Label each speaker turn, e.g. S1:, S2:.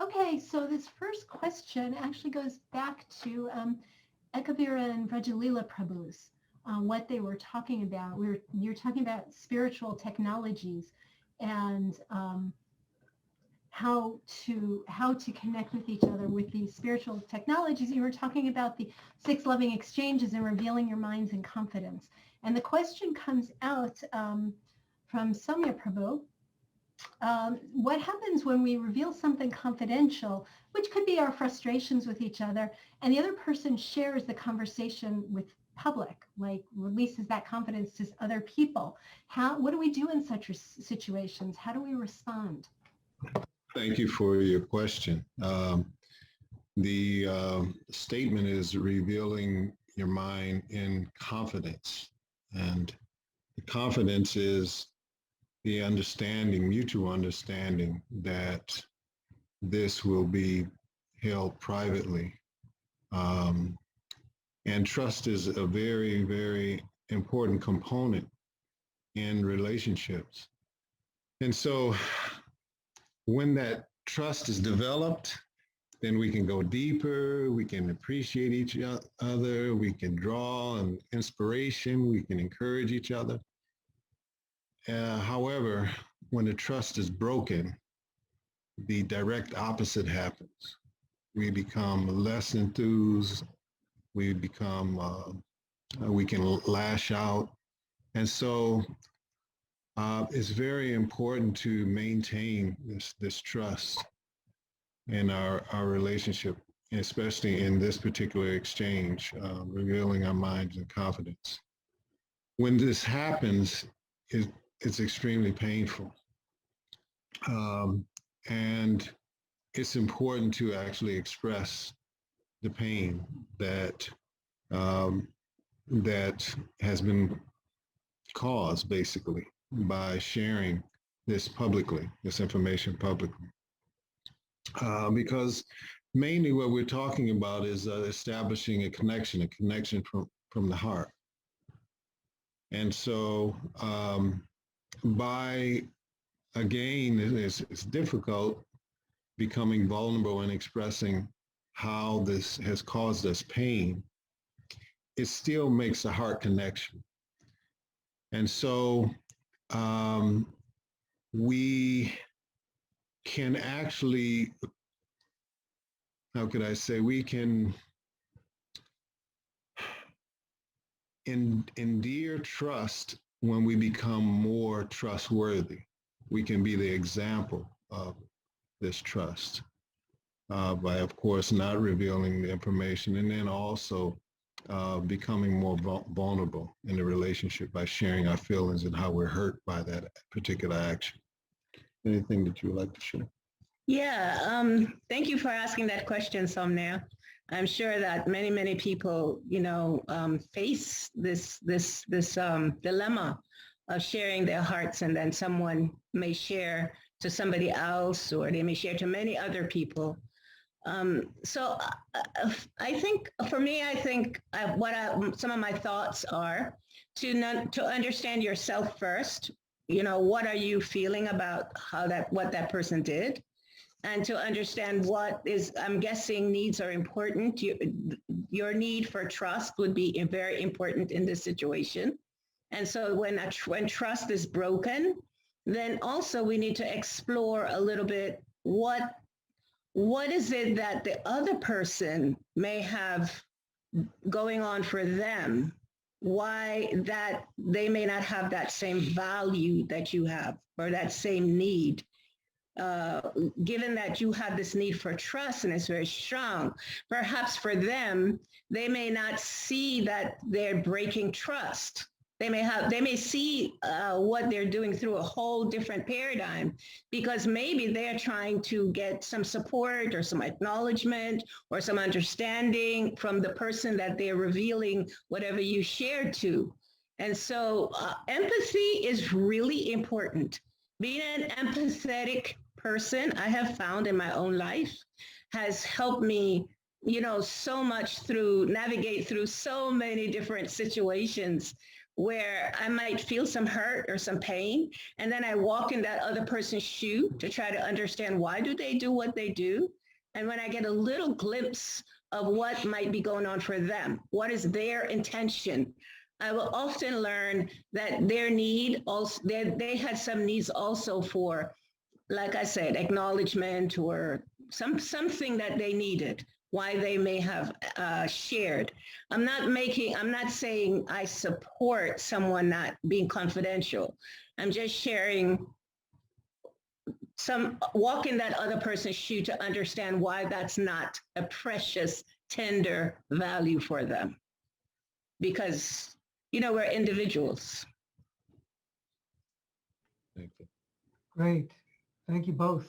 S1: Okay, so this first question actually goes back to Ekavira and Vraja-lila Prabhus, what they were talking about. You're talking about spiritual technologies and how to connect with each other with these spiritual technologies. You were talking about the 6 loving exchanges and revealing your minds in confidence. And the question comes out from Soumya Prabhu. What happens when we reveal something confidential, which could be our frustrations with each other, and the other person shares the conversation with public, like releases that confidence to other people? What do we do in such situations? How do we respond?
S2: Thank you for your question. The statement is revealing your mind in confidence. And the confidence is the understanding, mutual understanding that this will be held privately. And trust is a very, very important component in relationships. And so when that trust is developed, then we can go deeper, we can appreciate each other, we can draw an inspiration, we can encourage each other. However, when the trust is broken, the direct opposite happens. We become less enthused, we can lash out. And so it's very important to maintain this trust in our relationship, especially in this particular exchange, revealing our minds and confidence. When this happens, it's extremely painful. And it's important to actually express the pain that that has been caused, basically, by sharing this publicly, this information publicly. Because mainly what we're talking about is establishing a connection from the heart. And so by, again, it's difficult becoming vulnerable and expressing how this has caused us pain. It still makes a heart connection. And so we can actually, how could I say, we can endear trust when we become more trustworthy. We can be the example of this trust by, of course, not revealing the information, and then also becoming more vulnerable in the relationship by sharing our feelings and how we're hurt by that particular action. Anything that you would like to share?
S3: Yeah, thank you for asking that question, Soumya. I'm sure that many people, face this dilemma of sharing their hearts, and then someone may share to somebody else, or they may share to many other people. So I think, for me, some of my thoughts are to understand yourself first. What are you feeling about what that person did? And to understand what is, I'm guessing needs are important. Your need for trust would be very important in this situation. And so when trust is broken, then also we need to explore a little bit what is it that the other person may have going on for them, why that they may not have that same value that you have, or that same need. Given that you have this need for trust and it's very strong, perhaps for them, they may not see that they're breaking trust. They may see what they're doing through a whole different paradigm, because maybe they're trying to get some support or some acknowledgement or some understanding from the person that they're revealing whatever you shared to. And so empathy is really important. Being an empathetic person, I have found in my own life, has helped me, so much navigate through so many different situations where I might feel some hurt or some pain, and then I walk in that other person's shoe to try to understand why do they do what they do. And when I get a little glimpse of what might be going on for them, what is their intention, I will often learn that their need also, they had some needs also for, like I said, acknowledgement or something that they needed, why they may have shared. I'm not saying I support someone not being confidential. I'm just sharing walk in that other person's shoe to understand why that's not a precious, tender value for them. Because, we're individuals.
S2: Thank you.
S4: Great. Thank you both.